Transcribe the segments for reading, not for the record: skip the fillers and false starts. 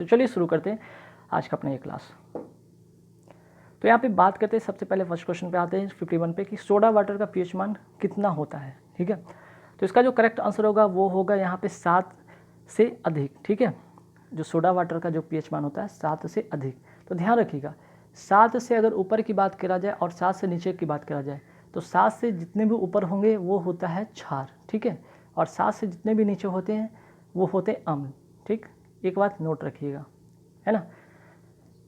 तो चलिए शुरू करते हैं आज का अपना ये क्लास। तो यहाँ पे बात करते हैं, सबसे पहले फर्स्ट क्वेश्चन पे आते हैं 51 पे कि सोडा वाटर का पीएच मान कितना होता है। ठीक है, तो इसका जो करेक्ट आंसर होगा वो होगा यहाँ पे 7 से अधिक। ठीक है, जो सोडा वाटर का जो पीएच मान होता है 7 से अधिक। तो ध्यान रखिएगा, 7 से अगर ऊपर की बात करा जाए और 7 से नीचे की बात करा जाए तो 7 से जितने भी ऊपर होंगे वो होता है क्षार। ठीक है, और 7 से जितने भी नीचे होते हैं वो होते हैं अम्ल। ठीक, एक बात नोट रखिएगा, है ना।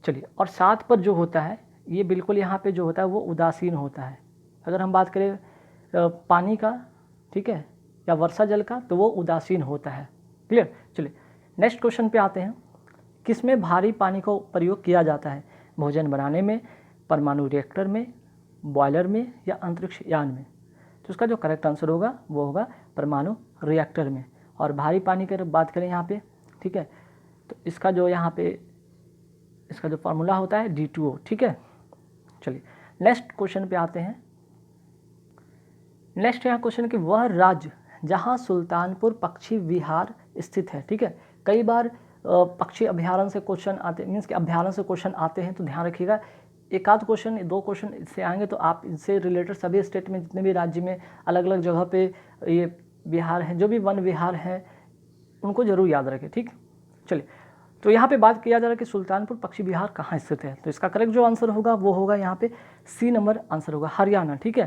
चलिए, और 7 पर जो होता है ये बिल्कुल यहाँ पे जो होता है वो उदासीन होता है। अगर हम बात करें पानी का, ठीक है, या वर्षा जल का, तो वो उदासीन होता है। क्लियर। चलिए नेक्स्ट क्वेश्चन पे आते हैं, किसमें भारी पानी का प्रयोग किया जाता है? भोजन बनाने में, परमाणु रिएक्टर में, बॉयलर में, या अंतरिक्ष यान में? तो इसका जो करेक्ट आंसर होगा वो होगा परमाणु रिएक्टर में। और भारी पानी की बात करें यहाँ पे, ठीक है, तो इसका जो यहाँ पे इसका जो फार्मूला होता है D2O। ठीक है, चलिए नेक्स्ट क्वेश्चन पे आते हैं। नेक्स्ट यहाँ क्वेश्चन कि वह राज्य जहाँ सुल्तानपुर पक्षी विहार स्थित है। ठीक है, कई बार पक्षी अभ्यारण्य से क्वेश्चन आते, मीन्स कि अभ्यारण्य से क्वेश्चन आते हैं, तो ध्यान रखिएगा एक आध क्वेश्चन, 2 क्वेश्चन इससे आएंगे तो आप इससे रिलेटेड सभी स्टेट में जितने भी राज्य में अलग अलग जगह पे ये विहार हैं, जो भी वन विहार हैं, उनको जरूर याद रखें। ठीक, चलिए तो यहाँ पे बात किया जा रहा है कि सुल्तानपुर पक्षी विहार कहाँ स्थित है। तो इसका करेक्ट जो आंसर होगा वो होगा यहाँ पे C नंबर आंसर होगा, हरियाणा। ठीक है,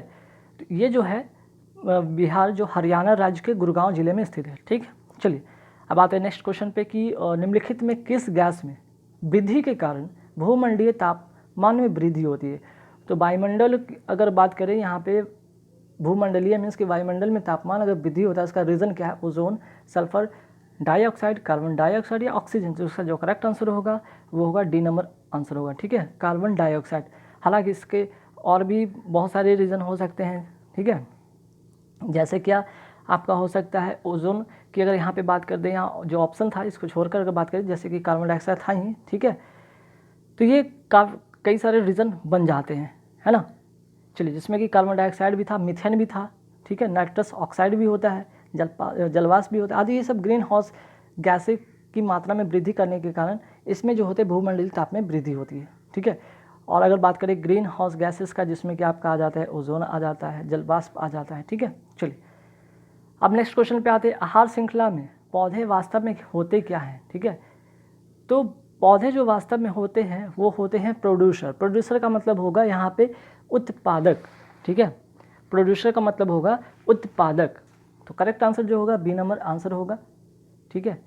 तो ये जो है बिहार जो हरियाणा राज्य के गुड़गांव जिले में स्थित है। ठीक है, चलिए अब आते हैं नेक्स्ट क्वेश्चन पे कि निम्नलिखित में किस गैस में वृद्धि के कारण भूमंडलीय तापमान में वृद्धि होती है? तो वायुमंडल अगर बात करें यहाँ पे, भूमंडलीय मीन्स कि वायुमंडल में तापमान अगर वृद्धि होता है, इसका रीज़न क्या है? Ozone, sulphur dioxide, carbon dioxide या ऑक्सीजन? तो इसका जो करेक्ट आंसर होगा वो होगा D नंबर आंसर होगा। ठीक है, कार्बन डाइऑक्साइड। हालांकि इसके और भी बहुत सारे रीज़न हो सकते हैं। ठीक है, जैसे क्या आपका हो सकता है ओजोन की, अगर यहाँ पे बात कर दें, यहाँ जो ऑप्शन था इसको छोड़कर अगर बात करें, जैसे कि कार्बन डाइऑक्साइड था ही। ठीक है, तो ये कई सारे रीज़न बन जाते हैं, है ना। चलिए, जिसमें कि कार्बन डाइऑक्साइड भी था, मीथेन भी था, ठीक है, नाइट्रस ऑक्साइड भी होता है, जलवाष्प भी होता है आदि। ये सब ग्रीन हाउस गैसें की मात्रा में वृद्धि करने के कारण इसमें जो होते हैं भूमंडलीय ताप में वृद्धि होती है। ठीक है, और अगर बात करें ग्रीन हाउस गैसेस का, जिसमें कि आपका आ जाता है ओजोन आ जाता है, जलवाष्प आ जाता है। ठीक है, चलिए अब नेक्स्ट क्वेश्चन पे आते हैं, आहार श्रृंखला में पौधे वास्तव में होते क्या हैं? ठीक है, तो पौधे जो वास्तव में होते हैं वो होते हैं प्रोड्यूसर। प्रोड्यूसर का मतलब होगा यहाँ पे उत्पादक। ठीक है, प्रोड्यूसर का मतलब होगा उत्पादक। तो करेक्ट आंसर जो होगा B नंबर आंसर होगा। ठीक है,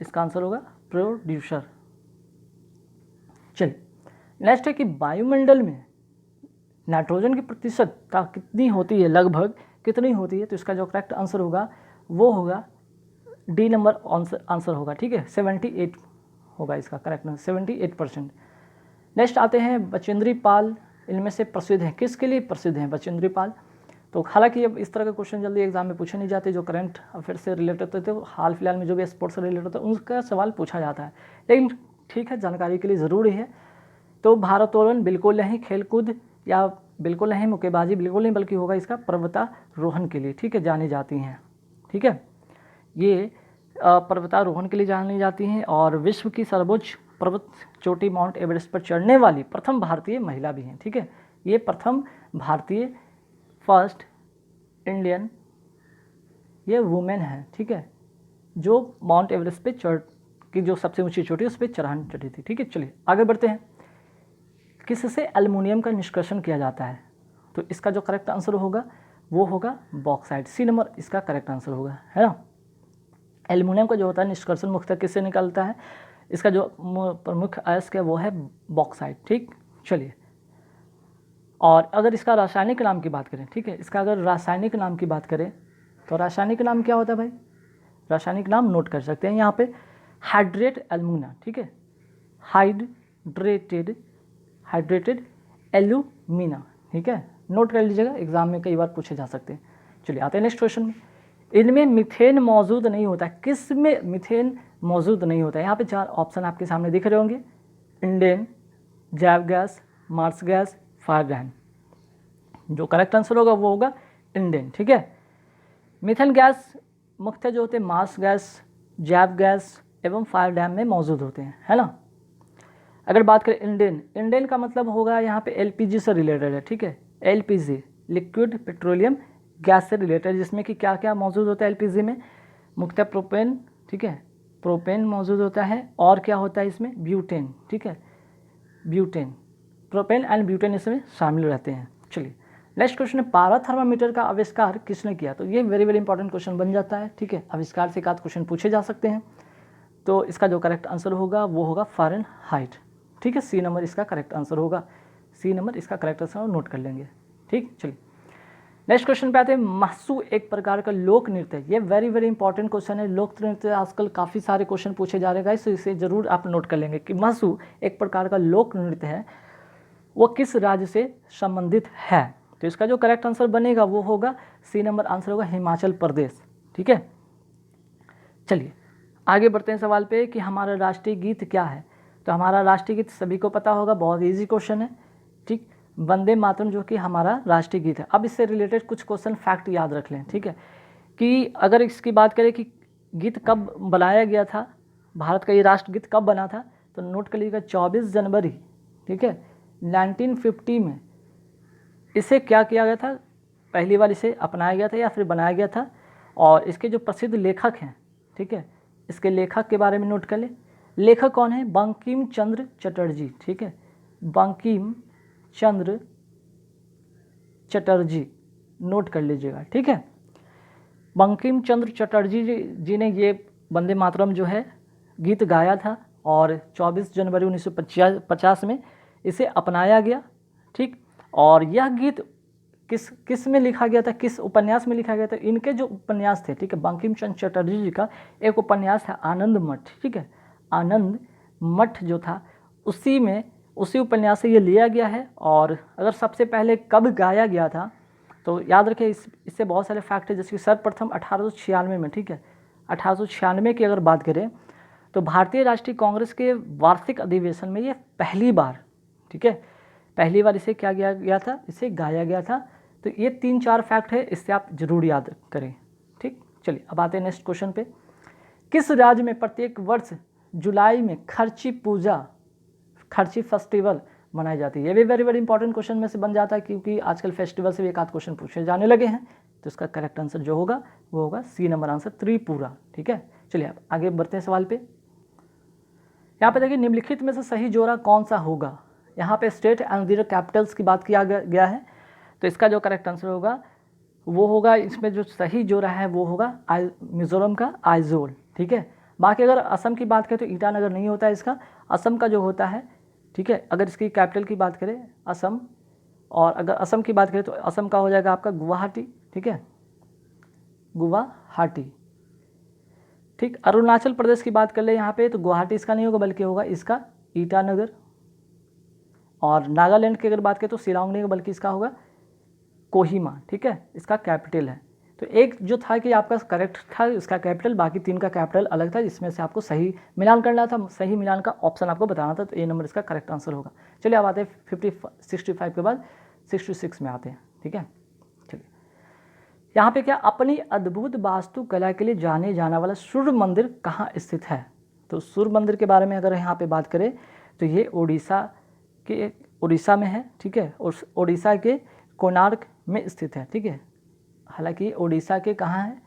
इसका आंसर होगा प्रोड्यूसर। चलिए नेक्स्ट है कि वायुमंडल में नाइट्रोजन की प्रतिशतता कितनी होती है, लगभग कितनी होती है? तो इसका जो करेक्ट आंसर होगा वो होगा D नंबर आंसर होगा। ठीक है, 78 होगा इसका करेक्ट आंसर, 78%। नेक्स्ट आते हैं बचेंद्री पाल, इनमें से प्रसिद्ध हैं, किसके लिए प्रसिद्ध हैं बचेंद्री पाल? तो हालांकि अब इस तरह के क्वेश्चन जल्दी एग्जाम में पूछे नहीं जाते, जो करंट अफेयर से रिलेटेड होते हैं, हाल फिलहाल में जो भी स्पोर्ट्स से रिलेटेड होता है उनका सवाल पूछा जाता है, लेकिन ठीक है, जानकारी के लिए ज़रूरी है। तो भारोत्तोलन बिल्कुल नहीं, खेलकूद या बिल्कुल नहीं, मुक्केबाजी बिल्कुल नहीं, बल्कि होगा इसका पर्वतारोहण के लिए, ठीक है, जानी जाती हैं। ठीक है, ये पर्वतारोहण के लिए जानी जाती हैं और विश्व की सर्वोच्च पर्वत चोटी माउंट एवरेस्ट पर चढ़ने वाली प्रथम भारतीय महिला भी हैं। ठीक है, ये प्रथम भारतीय, फर्स्ट इंडियन ये वुमेन है, ठीक है, जो माउंट एवरेस्ट पे चढ़ की जो सबसे ऊंची चोटी उस पर चढ़ी थी। ठीक है, चलिए आगे बढ़ते हैं। किससे एल्युमिनियम का निष्कर्षण किया जाता है? तो इसका जो करेक्ट आंसर होगा वो होगा बॉक्साइट। C नंबर इसका करेक्ट आंसर होगा, है ना। एल्युमिनियम का जो होता है निष्कर्षण मुख्यतः किससे निकलता है? इसका जो प्रमुख अयस्क है वो है बॉक्साइट। ठीक, चलिए, और अगर इसका रासायनिक नाम की बात करें, ठीक है, इसका अगर रासायनिक नाम की बात करें तो रासायनिक नाम क्या होता है भाई? रासायनिक नाम नोट कर सकते हैं यहाँ पे, हाइड्रेट एल्यूमिना। ठीक है, हाइड्रेटेड एल्यूमिना। ठीक है, नोट कर लीजिएगा, एग्जाम में कई बार पूछे जा सकते हैं। चलिए आते हैं नेक्स्ट क्वेश्चन में, इनमें मीथेन मौजूद नहीं होता, किस में मीथेन मौजूद नहीं होता है? यहाँ पे 4 ऑप्शन आपके सामने दिख रहे होंगे, इंडेन, जैव गैस, मार्स गैस, फायरब्रैंड। जो करेक्ट आंसर होगा वो होगा इंडेन। ठीक है, मीथेन गैस मुख्यतः जो होते हैं मार्स गैस, जैव गैस, एवं फायर डैम में मौजूद होते हैं, है ना। अगर बात करें इंडेन, इंडेन का मतलब होगा यहाँ पे एलपीजी से रिलेटेड है, ठीक है। एलपीजी लिक्विड पेट्रोलियम गैस से रिलेटेड, जिसमें कि क्या क्या मौजूद होता है एलपीजी में, मुख्यतः प्रोपेन, ठीक है, प्रोपेन मौजूद होता है, और क्या होता है इसमें, ब्यूटेन, ठीक है, ब्यूटेन, प्रोपेन एंड ब्यूटेन इसमें शामिल रहते हैं। चलिए नेक्स्ट क्वेश्चन है, पारा थर्मामीटर का आविष्कार किसने किया। तो ये वेरी वेरी इंपॉर्टेंट क्वेश्चन बन जाता है, ठीक है। आविष्कार से एक आध क्वेश्चन पूछे जा सकते हैं। तो इसका जो करेक्ट आंसर होगा वो होगा फ़ारेनहाइट, ठीक है। सी नंबर इसका करेक्ट आंसर होगा, सी नंबर इसका करेक्ट आंसर नोट कर लेंगे, ठीक। चलिए नेक्स्ट क्वेश्चन पे आते हैं, महसू एक प्रकार का लोक नृत्य है। ये वेरी वेरी इंपॉर्टेंट क्वेश्चन है। लोक नृत्य आजकल काफ़ी सारे क्वेश्चन पूछे जा रहे हैं, तो इसे जरूर आप नोट कर लेंगे कि महसू एक प्रकार का लोक नृत्य है, वो किस राज्य से संबंधित है। तो इसका जो करेक्ट आंसर बनेगा वो होगा सी नंबर आंसर होगा हिमाचल प्रदेश, ठीक है। चलिए आगे बढ़ते हैं सवाल पे कि हमारा राष्ट्रीय गीत क्या है। तो हमारा राष्ट्रीय गीत सभी को पता होगा, बहुत इजी क्वेश्चन है, ठीक। वंदे मातरम जो कि हमारा राष्ट्रीय गीत है। अब इससे रिलेटेड कुछ क्वेश्चन फैक्ट याद रख लें, ठीक है, कि अगर इसकी बात करें कि गीत कब बनाया गया था, भारत का ये राष्ट्रगीत कब बना था, तो नोट कर लीजिएगा 24 जनवरी, ठीक है, 1950 में इसे क्या किया गया था, पहली बार इसे अपनाया गया था या फिर बनाया गया था। और इसके जो प्रसिद्ध लेखक हैं, ठीक है, इसके लेखक के बारे में नोट कर ले। लेखक कौन है, बंकिम चंद्र चटर्जी, ठीक है, बंकिम चंद्र चटर्जी, नोट कर लीजिएगा, ठीक है। बंकिम चंद्र चटर्जी जी ने ये वंदे मातरम जो है गीत गाया था, और 24 जनवरी 1950 में इसे अपनाया गया, ठीक। और यह गीत किस में लिखा गया था, किस उपन्यास में लिखा गया था। इनके जो उपन्यास थे, ठीक है, बंकिम चंद्र चटर्जी जी का एक उपन्यास है आनंद मठ, ठीक है, आनंद मठ जो था उसी उपन्यास से ये लिया गया है। और अगर सबसे पहले कब गाया गया था, तो याद रखें इससे बहुत सारे फैक्ट है, जैसे कि सर्वप्रथम 1896 में, ठीक है, 1896 की अगर बात करें तो भारतीय राष्ट्रीय कांग्रेस के वार्षिक अधिवेशन में ये पहली बार, ठीक है, पहली बार इसे क्या किया गया था, इसे गाया गया था। तो ये 3-4 फैक्ट है, इससे आप जरूर याद करें, ठीक। चलिए अब आते हैं नेक्स्ट क्वेश्चन पे, किस राज्य में प्रत्येक वर्ष जुलाई में खर्ची पूजा, खर्ची फेस्टिवल मनाई जाती है। ये भी वेरी वेरी इंपॉर्टेंट क्वेश्चन में से बन जाता है, क्योंकि आजकल फेस्टिवल से भी एक आध क्वेश्चन पूछे जाने लगे हैं। तो इसका करेक्ट आंसर जो होगा वो होगा सी नंबर आंसर त्रिपुरा, ठीक है। चलिए अब आगे बढ़ते हैं सवाल पे। यहाँ पे देखिए निम्नलिखित में से सही जोड़ा कौन सा होगा। यहाँ पे स्टेट एंड देयर कैपिटल्स की बात किया गया है, तो इसका जो करेक्ट आंसर होगा वो होगा, इसमें जो सही जोड़ा है वो होगा मिजोरम का आइजोल, ठीक है। बाकी अगर असम की बात करें तो ईटानगर नहीं होता है इसका, असम का जो होता है, ठीक है। अगर इसकी कैपिटल की बात करें असम, और अगर असम की बात करें तो असम का हो जाएगा आपका गुवाहाटी, ठीक है, गुवाहाटी, ठीक। अरुणाचल प्रदेश की बात कर ले यहाँ पे तो गुवाहाटी इसका नहीं होगा, बल्कि होगा इसका ईटानगर। और नागालैंड की अगर बात करें तो शिलांग नहीं होगा, बल्कि इसका होगा कोहिमा, ठीक है, इसका कैपिटल है। तो एक जो था कि आपका करेक्ट था इसका कैपिटल, बाकी 3 का कैपिटल अलग था, जिसमें से आपको सही मिलान करना था, सही मिलान का ऑप्शन आपको बताना था। तो ए नंबर इसका करेक्ट आंसर होगा। चलिए अब आते हैं 65 के बाद 66 में आते हैं, ठीक है। चलिए यहाँ पे क्या, अपनी अद्भुत वास्तुकला के लिए जाने जाने वाला सूर्य मंदिर कहाँ स्थित है। तो सूर्य मंदिर के बारे में अगर यहाँ पे बात करें तो ये उड़ीसा में है, ठीक है, और उड़ीसा के कोणार्क में स्थित है, ठीक है। हालांकि उड़ीसा के कहाँ है,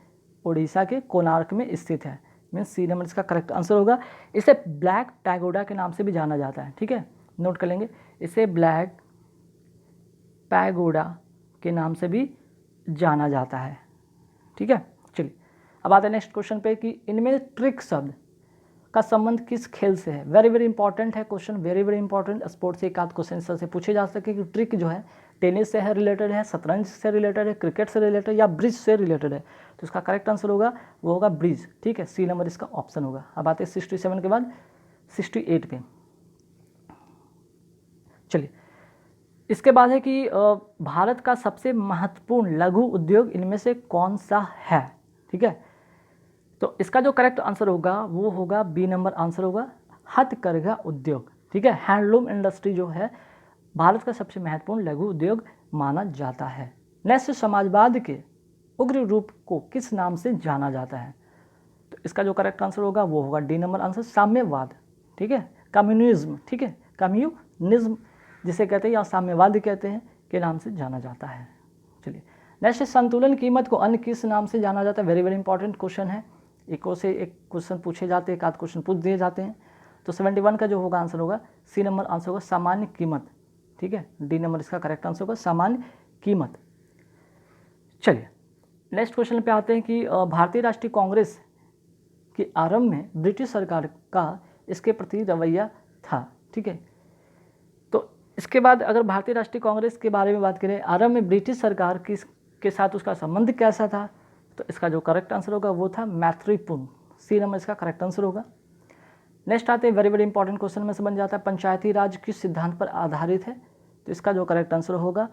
उड़ीसा के कोणार्क में स्थित है, मीन्स सी नंबर इसका करेक्ट आंसर होगा। इसे ब्लैक पैगोडा के नाम से भी जाना जाता है, ठीक है, नोट कर लेंगे, इसे ब्लैक पैगोडा के नाम से भी जाना जाता है, ठीक है। चलिए अब आते हैं नेक्स्ट क्वेश्चन पे कि इनमें ट्रिक शब्द का संबंध किस खेल से है। वेरी वेरी इंपॉर्टेंट है question, very very important. Sports से एक आध क्वेश्चन से पूछे जा सके कि ट्रिक जो है टेनिस से है रिलेटेड है, शतरंज से रिलेटेड है, क्रिकेट से रिलेटेड या ब्रिज से रिलेटेड है। तो इसका करेक्ट आंसर होगा वो होगा ब्रिज, ठीक है, सी नंबर इसका ऑप्शन होगा। अब आते हैं 67 के बाद 68 पे। चलिए इसके बाद है कि भारत का सबसे महत्वपूर्ण लघु उद्योग इनमें से कौन सा है, ठीक है। तो इसका जो करेक्ट आंसर होगा वो होगा बी नंबर आंसर होगा हथकरघा उद्योग, ठीक है। हैंडलूम इंडस्ट्री जो है भारत का सबसे महत्वपूर्ण लघु उद्योग माना जाता है। नेक्स्ट, समाजवाद के उग्र रूप को किस नाम से जाना जाता है। तो इसका जो करेक्ट आंसर होगा वो होगा डी नंबर आंसर, साम्यवाद। ठीक है, कम्युनिज्म, ठीक है, कम्युनिज्म जिसे कहते हैं या साम्यवाद कहते हैं के नाम से जाना जाता है। चलिए नेक्स्ट, संतुलन कीमत को अन्य किस नाम से जाना जाता है? वेरी वेरी इंपॉर्टेंट क्वेश्चन है, एक से एक क्वेश्चन पूछे जाते हैं, एक आध क्वेश्चन पूछ दिए जाते हैं। तो 71 का जो होगा आंसर होगा सी नंबर आंसर होगा, सामान्य कीमत। ठीक है, डी नंबर इसका करेक्ट आंसर होगा, सामान्य कीमत। चलिए नेक्स्ट क्वेश्चन पे आते हैं कि भारतीय राष्ट्रीय कांग्रेस के आरंभ में ब्रिटिश सरकार का इसके प्रति रवैया था। ठीक है, तो इसके बाद अगर भारतीय राष्ट्रीय कांग्रेस के बारे में बात करें, आरंभ में ब्रिटिश सरकार के साथ उसका संबंध कैसा था? तो इसका जो करेक्ट आंसर होगा वो था मैत्रीपूर्ण, सी नंबर इसका करेक्ट आंसर होगा। नेक्स्ट आते हैं वेरी वेरी इंपॉर्टेंट क्वेश्चन में से बन जाता है, पंचायती राज किस सिद्धांत पर आधारित है? तो इसका जो करेक्ट आंसर होगा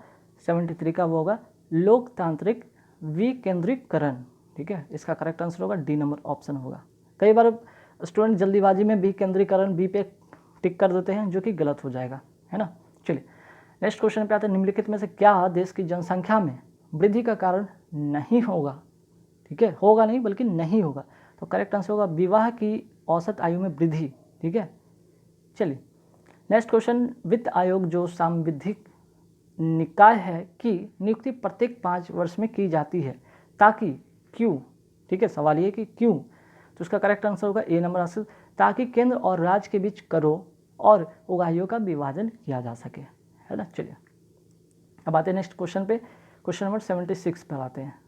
73 का वो होगा लोकतांत्रिक विकेंद्रीकरण। ठीक है, इसका करेक्ट आंसर होगा डी नंबर ऑप्शन होगा। कई बार स्टूडेंट जल्दीबाजी में विकेंद्रीकरण बी पे टिक कर देते हैं, जो कि गलत हो जाएगा, है ना। चलिए नेक्स्ट क्वेश्चन पे आते हैं, निम्नलिखित में से क्या देश की जनसंख्या में वृद्धि का कारण नहीं होगा? ठीक है, होगा नहीं बल्कि नहीं होगा। तो करेक्ट आंसर होगा विवाह की औसत आयु में वृद्धि। ठीक है, चलिए नेक्स्ट क्वेश्चन, वित्त आयोग जो सांविधिक निकाय है की नियुक्ति प्रत्येक 5 वर्ष में की जाती है, ताकि क्यों? ठीक है, सवाल ये कि क्यों? तो उसका करेक्ट आंसर होगा ए नंबर आंसर, ताकि केंद्र और राज्य के बीच करों और उगाहियों का विभाजन किया जा सके, है ना। चलिए अब आते हैं नेक्स्ट क्वेश्चन पे, क्वेश्चन नंबर 76 पर आते हैं।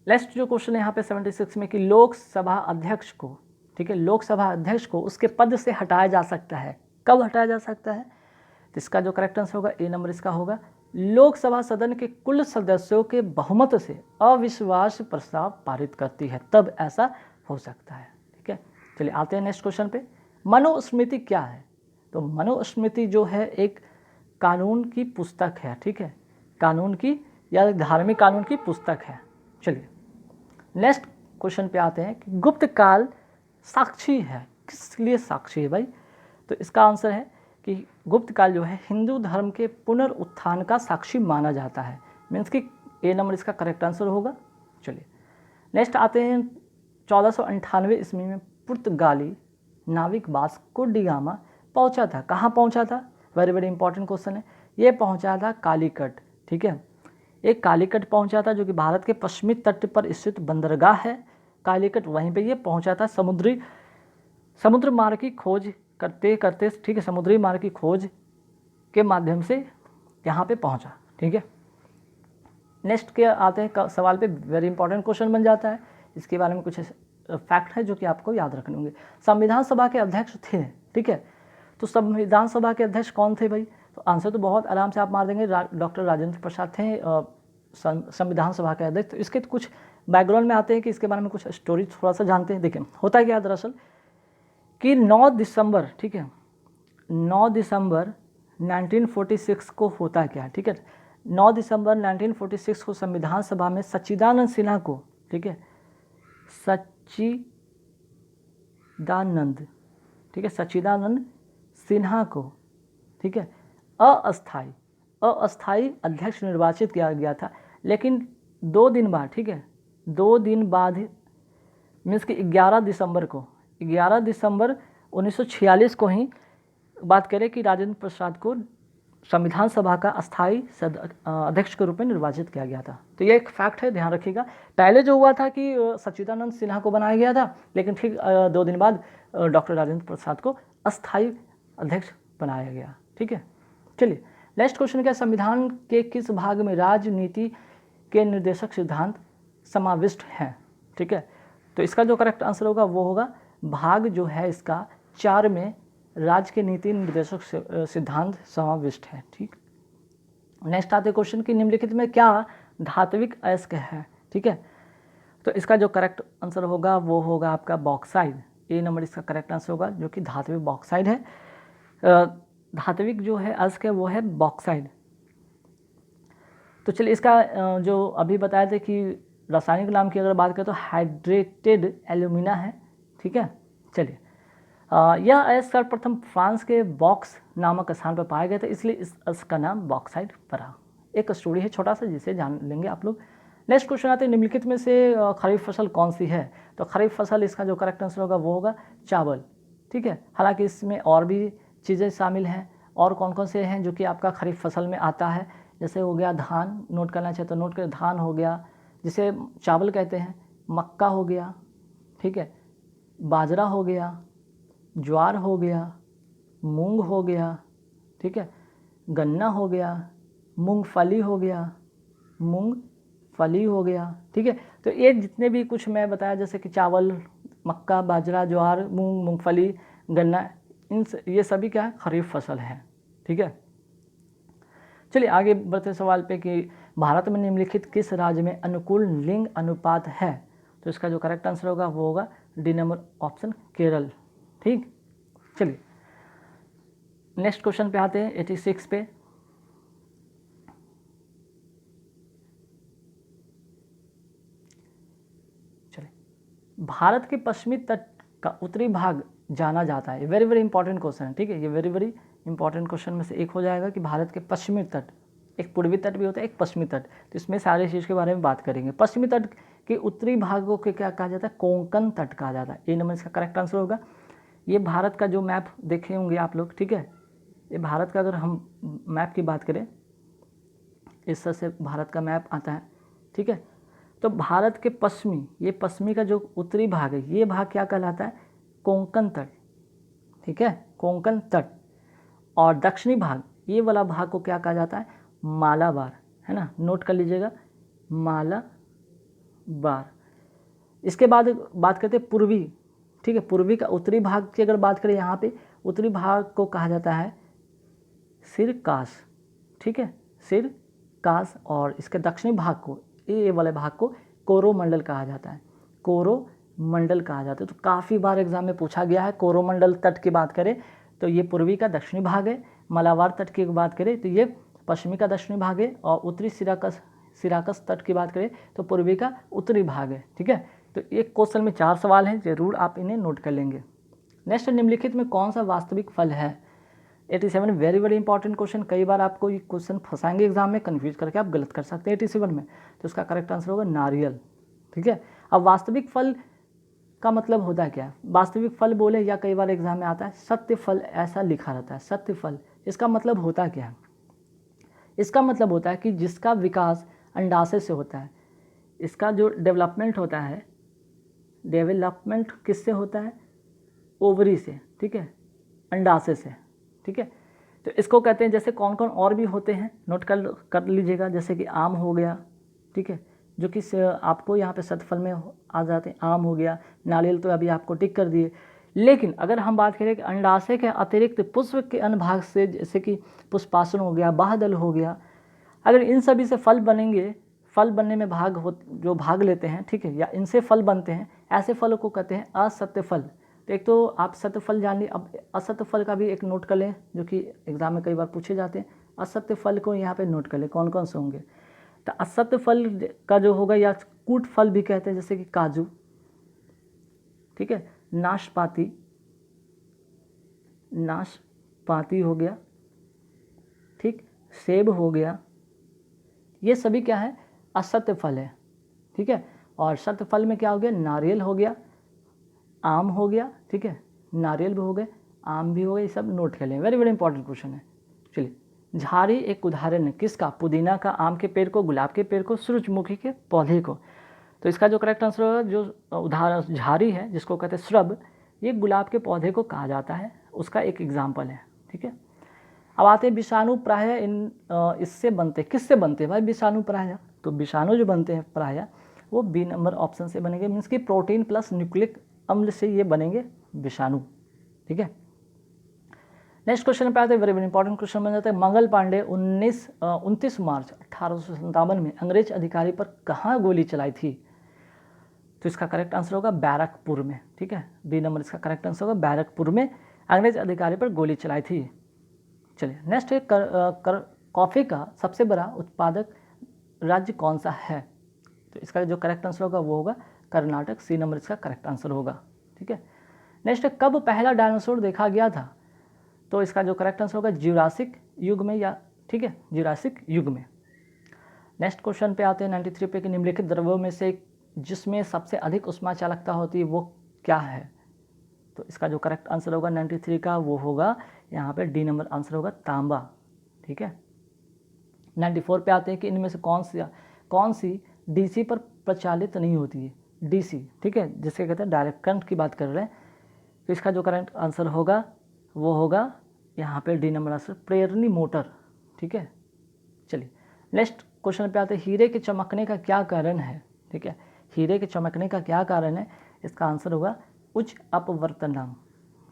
नेक्स्ट जो क्वेश्चन है यहाँ पे 76 में कि लोकसभा अध्यक्ष को, ठीक है, लोकसभा अध्यक्ष को उसके पद से हटाया जा सकता है, कब हटाया जा सकता है? तो इसका जो करेक्ट आंसर होगा ए नंबर इसका होगा, लोकसभा सदन के कुल सदस्यों के बहुमत से अविश्वास प्रस्ताव पारित करती है, तब ऐसा हो सकता है। ठीक है, चलिए आते हैं नेक्स्ट क्वेश्चन पे, मनुस्मृति क्या है? तो मनुस्मृति जो है एक कानून की पुस्तक है। ठीक है, कानून की या धार्मिक कानून की पुस्तक है। चलिए नेक्स्ट क्वेश्चन पे आते हैं कि गुप्त काल साक्षी है, किस लिए साक्षी है भाई? तो इसका आंसर है कि गुप्त काल जो है हिंदू धर्म के पुनरुत्थान का साक्षी माना जाता है, मीन्स कि ए नंबर इसका करेक्ट आंसर होगा। चलिए नेक्स्ट आते हैं 1498 ईस्वी में पुर्तगाली नाविक वास्को डी गामा पहुंचा था, कहाँ पहुंचा था? वेरी वेरी इंपॉर्टेंट क्वेश्चन है, ये पहुंचा था कालीकट। ठीक है, एक कालीकट पहुंचा था जो कि भारत के पश्चिमी तट पर स्थित बंदरगाह है कालीकट, वहीं पे ये पहुंचा था। समुद्र मार्ग की खोज करते करते, ठीक है, समुद्री मार्ग की खोज के माध्यम से यहाँ पे पहुंचा। ठीक है, नेक्स्ट के आते हैं सवाल पे, वेरी इंपॉर्टेंट क्वेश्चन बन जाता है, इसके बारे में कुछ फैक्ट है जो कि आपको याद रखने होंगे। संविधान सभा के अध्यक्ष थे, ठीक है, तो संविधान सभा के अध्यक्ष कौन थे भाई? तो आंसर तो बहुत आराम से आप मार देंगे, डॉक्टर राजेंद्र प्रसाद थे संविधान सभा के अध्यक्ष। तो इसके कुछ बैकग्राउंड में आते हैं कि इसके बारे में कुछ स्टोरी थोड़ा सा जानते हैं। देखिए होता क्या दरअसल कि 9 दिसंबर, ठीक है, 9 दिसंबर 1946 को होता क्या, ठीक है, 9 दिसंबर 1946 को संविधान सभा में सच्चिदानंद सिन्हा को, ठीक है, सच्चिदानंद सिन्हा को, ठीक है, अस्थाई अध्यक्ष निर्वाचित किया गया था। लेकिन 2 दिन बाद, ठीक है, 2 दिन बाद मीन्स कि 11 दिसंबर 1946 को ही बात करें कि राजेंद्र प्रसाद को संविधान सभा का अस्थाई अध्यक्ष के रूप में निर्वाचित किया गया था। तो ये एक फैक्ट है, ध्यान रखिएगा। पहले जो हुआ था कि सच्चिदानंद सिन्हा को बनाया गया था, लेकिन फिर 2 दिन बाद डॉक्टर राजेंद्र प्रसाद को अस्थाई अध्यक्ष बनाया गया। ठीक है, चलिए नेक्स्ट क्वेश्चन क्या, संविधान के किस भाग में राजनीति के निर्देशक सिद्धांत समाविष्ट हैं? ठीक है, तो इसका जो करेक्ट आंसर होगा वो होगा भाग जो है इसका 4 में राज्य के नीति निर्देशक सिद्धांत समाविष्ट है। ठीक, नेक्स्ट आते क्वेश्चन कि निम्नलिखित में क्या धात्विक अयस्क है? ठीक है, तो इसका जो करेक्ट आंसर होगा वो होगा आपका बॉक्साइड, ए नंबर इसका करेक्ट आंसर होगा, जो कि धात्विक बॉक्साइड है। धात्विक जो है अयस्क है वो है बॉक्साइड। तो चलिए इसका जो अभी बताए थे कि रासायनिक नाम की अगर बात करें तो हाइड्रेटेड एल्यूमिना है। ठीक है, चलिए यह अयस्क सर्वप्रथम फ्रांस के बॉक्स नामक स्थान पर पाए गए थे, इसलिए इस अयस्क का नाम बॉक्साइड पड़ा। एक स्टोरी है छोटा सा जिसे जान लेंगे आप लोग। नेक्स्ट क्वेश्चन आते हैं निम्नलिखित में से खरीफ फसल कौन सी है। तो खरीफ फसल इसका जो करेक्ट आंसर होगा वो होगा चावल, ठीक है। हालांकि इसमें और भी चीज़ें शामिल हैं, और कौन कौन से हैं जो कि आपका खरीफ फसल में आता है, जैसे हो गया धान, नोट करना चाहिए तो नोट करें, धान हो गया जिसे चावल कहते हैं, मक्का हो गया, ठीक है, बाजरा हो गया, ज्वार हो गया, मूंग हो गया, ठीक है, गन्ना हो गया, मूंगफली हो गया, मूंगफली हो गया, ठीक है। तो ये जितने भी कुछ मैं बताया जैसे कि चावल, मक्का, बाजरा, ज्वार, मूंग, मूंगफली, गन्ना, ये सभी क्या है, खरीफ फसल है, ठीक है। चलिए आगे बढ़ते सवाल पे कि भारत में निम्नलिखित किस राज्य में अनुकूल लिंग अनुपात है। तो इसका जो करेक्ट आंसर होगा वो होगा डी नंबर ऑप्शन केरल, ठीक। चलिए नेक्स्ट क्वेश्चन पे आते हैं 86 पे। चलिए, भारत के पश्चिमी तट का उत्तरी भाग जाना जाता है, वेरी वेरी इंपॉर्टेंट क्वेश्चन है, ठीक है। ये वेरी वेरी इंपॉर्टेंट क्वेश्चन में से एक हो जाएगा कि भारत के पश्चिमी तट, एक पूर्वी तट भी होता है, एक पश्चिमी तट, तो इसमें सारे चीज़ के बारे में बात करेंगे। पश्चिमी तट के उत्तरी भागों के क्या कहा जाता है, कोंकण तट कहा जाता है। ए नंबर इसका करेक्ट आंसर होगा। ये भारत का जो मैप देखे होंगे आप लोग, ठीक है, ये भारत का अगर हम मैप की बात करें, इस तरह से भारत का मैप आता है, ठीक है। तो भारत के पश्चिमी, ये पश्चिमी का जो उत्तरी भाग है, ये भाग क्या कहलाता है, कोंकण तट, ठीक है, कोंकण तट। और दक्षिणी भाग, ये वाला भाग को क्या कहा जाता है, मालाबार, है ना, नोट कर लीजिएगा, मालाबार। इसके बाद बात करते हैं पूर्वी, ठीक है, पूर्वी का उत्तरी भाग की अगर बात करें, यहाँ पे उत्तरी भाग को कहा जाता है सिरकास, ठीक है, सिरकास। और इसके दक्षिणी भाग को, ये वाले भाग को कोरोमंडल कहा जाता है, कोरोमंडल कहा जाता है। तो काफ़ी बार एग्जाम में पूछा गया है। कोरोमंडल तट की बात करें तो ये पूर्वी का दक्षिणी भाग है, मालाबार तट की बात करें तो ये पश्चिमी का दक्षिणी भाग है, और उत्तरी सिराकस तट की बात करें तो पूर्वी का उत्तरी भाग है, ठीक है। तो एक क्वेश्चन में 4 सवाल हैं, जरूर आप इन्हें नोट कर लेंगे। नेक्स्ट, निम्नलिखित में कौन सा वास्तविक फल है। 87 वेरी वेरी इंपॉर्टेंट क्वेश्चन, कई बार आपको ये क्वेश्चन फंसाएंगे एग्जाम में, कन्फ्यूज करके आप गलत कर सकते हैं 87 में। तो इसका करेक्ट आंसर होगा नारियल, ठीक है। अब वास्तविक फल का मतलब होता है क्या, वास्तविक फल बोले या कई बार एग्जाम में आता है सत्य फल, ऐसा लिखा रहता है सत्य फल। इसका मतलब होता क्या है, इसका मतलब होता है कि जिसका विकास अंडाशय से होता है, इसका जो डेवलपमेंट होता है, डेवलपमेंट किससे होता है, ओवरी से, ठीक है, अंडाशय से, ठीक है। तो इसको कहते हैं, जैसे कौन कौन और भी होते हैं नोट कर लीजिएगा, जैसे कि आम हो गया, ठीक है, जो कि आपको यहाँ पे सतफल में आ जाते हैं, आम हो गया, नारियल तो अभी आपको टिक कर दिए। लेकिन अगर हम बात करें कि अंडाशय के अतिरिक्त पुष्प के अन्य भाग से, जैसे कि पुष्पासन हो गया, बाहदल हो गया, अगर इन सभी से फल बनेंगे, फल बनने में जो भाग लेते हैं, ठीक है, या इनसे फल बनते हैं, ऐसे फलों को कहते हैं असत्य फल। तो एक तो आप सत्य फल जान ली, अब असत्य फल का भी एक नोट कर लें, जो कि एग्जाम में कई बार पूछे जाते हैं। असत्य फल को यहाँ पे नोट कर लें कौन कौन से होंगे। तो असत्य फल का जो होगा, या कूट फल भी कहते हैं, जैसे कि काजू, ठीक है, नाशपाती हो गया, ठीक, सेब हो गया, ये सभी क्या है, असत्य फल है, ठीक है। और सत्य फल में क्या हो गया, नारियल हो गया, आम हो गया, ठीक है, नारियल भी हो गए, आम भी हो गए, ये सब नोट कर लें, वेरी वेरी इंपॉर्टेंट क्वेश्चन है। चलिए, झाड़ी एक उदाहरण है किसका, पुदीना का, आम के पेड़ को, गुलाब के पेड़ को, सूरजमुखी के पौधे को। तो इसका जो करेक्ट आंसर होगा, जो उदाहरण झाड़ी है जिसको कहते हैं श्रब, ये गुलाब के पौधे को कहा जाता है, उसका एक एग्जाम्पल है, ठीक है। अब आते हैं विषाणु प्रायः इससे बनते, किससे बनते हैं भाई विषाणु प्रायः। तो विषाणु जो बनते हैं प्रायः वो बी नंबर ऑप्शन से बनेंगे, मीन्स कि प्रोटीन प्लस न्यूक्लिक अम्ल से ये बनेंगे विषाणु, ठीक है। नेक्स्ट क्वेश्चन पे आते हैं, वेरी वेरी इंपॉर्टेंट क्वेश्चन बन जाता है। मंगल पांडे 29 मार्च 1857 में अंग्रेज अधिकारी पर कहाँ गोली चलाई थी। तो इसका करेक्ट आंसर होगा बैरकपुर में, ठीक है, बी नंबर इसका करेक्ट आंसर होगा, बैरकपुर में अंग्रेज अधिकारी पर गोली चलाई थी। चलिए नेक्स्ट है, कॉफ़ी का सबसे बड़ा उत्पादक राज्य कौन सा है। तो इसका जो करेक्ट आंसर होगा वो होगा कर्नाटक, सी नंबर इसका करेक्ट आंसर होगा, ठीक है। नेक्स्ट है, कब पहला डायनासोर देखा गया था। तो इसका जो करेक्ट आंसर होगा जुरासिक युग में, या ठीक है, जुरासिक युग में। नेक्स्ट क्वेश्चन पे आते हैं 93 पे कि निम्नलिखित द्रव्यों में से जिसमें सबसे अधिक ऊष्मा चालकता होती है वो क्या है। तो इसका जो करेक्ट आंसर होगा 93 का वो होगा यहाँ पे डी नंबर आंसर होगा तांबा। ठीक है। 94 पे आते हैं कि इनमें से कौन सी डीसी पर प्रचालित नहीं होती है। डीसी, ठीक है, जिसके कहते हैं डायरेक्ट करंट की बात कर रहे हैं। तो इसका जो करेक्ट आंसर होगा वो होगा यहाँ पे डी नंबर आंसर प्रेरणी मोटर। ठीक है। चलिए नेक्स्ट क्वेश्चन पे आते हैं हीरे के चमकने का क्या कारण है। ठीक है, हीरे के चमकने का क्या कारण है। इसका आंसर होगा उच्च अपवर्तनांक।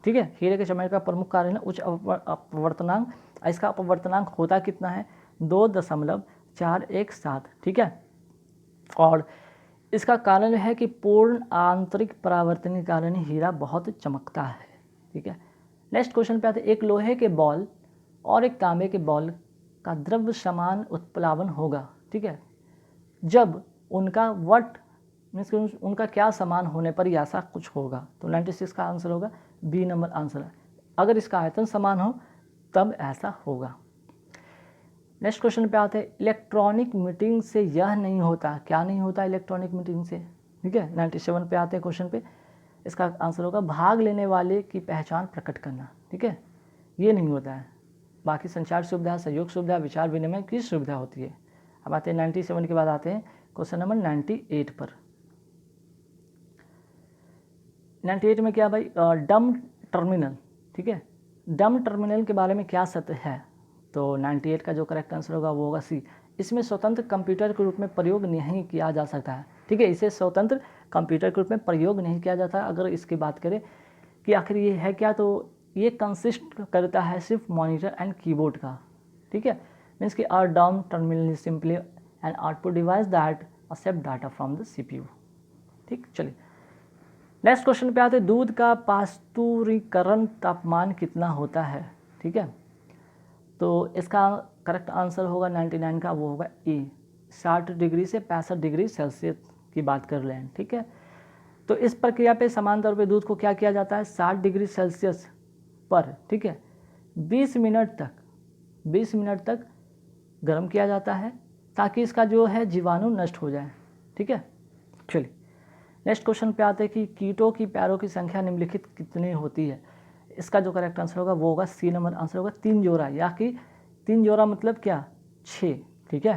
ठीक है, हीरे के चमकने का प्रमुख कारण है उच्च अपवर्तनांक। इसका अपवर्तनांक होता कितना है 2.417। ठीक है, और इसका कारण है कि पूर्ण आंतरिक परावर्तन के कारण हीरा बहुत चमकता है। ठीक है। नेक्स्ट क्वेश्चन पे आते हैं एक लोहे के बॉल और एक तांबे के बॉल का द्रव्य समान उत्प्लावन होगा। ठीक है, जब उनका वट मीन्स उनका क्या समान होने पर ही ऐसा कुछ होगा। तो 96 का आंसर होगा बी नंबर आंसर है, अगर इसका आयतन समान हो तब ऐसा होगा। नेक्स्ट क्वेश्चन पे आते हैं इलेक्ट्रॉनिक मीटिंग से यह नहीं होता। क्या नहीं होता इलेक्ट्रॉनिक मीटिंग से। ठीक है, 97 पे आते हैं क्वेश्चन पे। इसका आंसर होगा भाग लेने वाले की पहचान प्रकट करना। ठीक है, ये नहीं होता है। बाकी संचार सुविधा, सहयोग सुविधा, विचार विनिमय की सुविधा होती है। अब आते हैं 97 के बाद आते हैं क्वेश्चन नंबर 98 पर। 98 में क्या भाई, डम टर्मिनल। ठीक है, डम टर्मिनल के बारे में क्या सत्य है। तो 98 का जो करेक्ट आंसर होगा वो होगा सी। इसमें स्वतंत्र कंप्यूटर के रूप में प्रयोग नहीं किया जा सकता है। ठीक है, इसे स्वतंत्र कंप्यूटर के रूप में प्रयोग नहीं किया जाता। अगर इसकी बात करें कि आखिर ये है क्या, तो ये कंसिस्ट करता है सिर्फ मॉनिटर एंड कीबोर्ड का। ठीक है, मीन्स कि a dumb terminal is simply an output device that accept data from the CPU. ठीक, चलिए नेक्स्ट क्वेश्चन पे आते हैं दूध का पास्तुरीकरण तापमान कितना होता है। ठीक है, तो इसका करेक्ट आंसर होगा 99 का, वो होगा ए। 60 डिग्री से 65 डिग्री सेल्सियस की बात कर रहे हैं। ठीक है, तो इस प्रक्रिया पे समान तौर पे दूध को क्या किया जाता है 60 डिग्री सेल्सियस पर, ठीक है, 20 मिनट तक गर्म किया जाता है ताकि इसका जो है जीवाणु नष्ट हो जाए। ठीक है, चलिए नेक्स्ट क्वेश्चन पे आते हैं कि कीटों की पैरों की संख्या निम्नलिखित कितनी होती है। इसका जो करेक्ट आंसर होगा वो होगा सी नंबर आंसर होगा 3 जोड़ा, या कि 3 जोड़ा मतलब क्या 6। ठीक है,